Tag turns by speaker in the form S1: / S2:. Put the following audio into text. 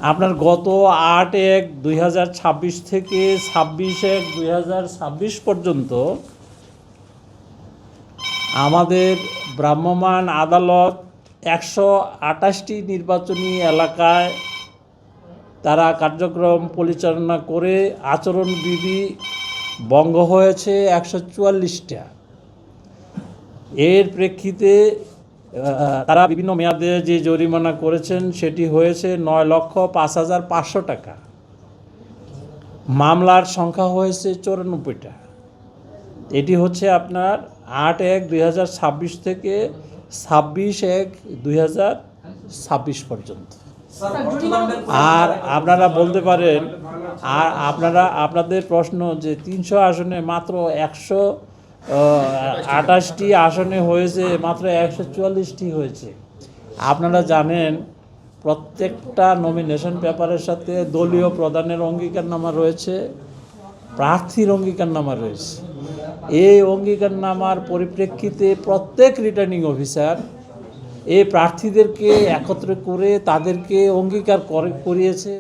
S1: আপনার গত 8/1/2026 থেকে 26/1/2026 পর্যন্ত আমাদের ভ্রাম্যমাণ আদালত 128টি নির্বাচনী এলাকায় তারা কার্যক্রম পরিচালনা করে আচরণবিধি ভঙ্গ হয়েছে 144টা। এর প্রেক্ষিতে তারা বিভিন্ন মেয়াদে যে জরিমানা করেছেন সেটি হয়েছে 9,05,500 টাকা। মামলার সংখ্যা হয়েছে 94টা। এটি হচ্ছে আপনার 8/1/2026 থেকে 26/1/2026 পর্যন্ত। আর আপনারা বলতে পারেন, আর আপনাদের প্রশ্ন যে 300 আসনে মাত্র 128টি আসনে হয়েছে, মাত্র 144টি হয়েছে। আপনারা জানেন প্রত্যেকটা নমিনেশন পেপারের সাথে দলীয় প্রধানের অঙ্গীকারনামা রয়েছে, প্রার্থীর অঙ্গীকারনামা রয়েছে। এই অঙ্গীকারনামার পরিপ্রেক্ষিতে প্রত্যেক রিটার্নিং অফিসার এই প্রার্থীদেরকে একত্র করে তাদেরকে অঙ্গীকার করিয়েছে।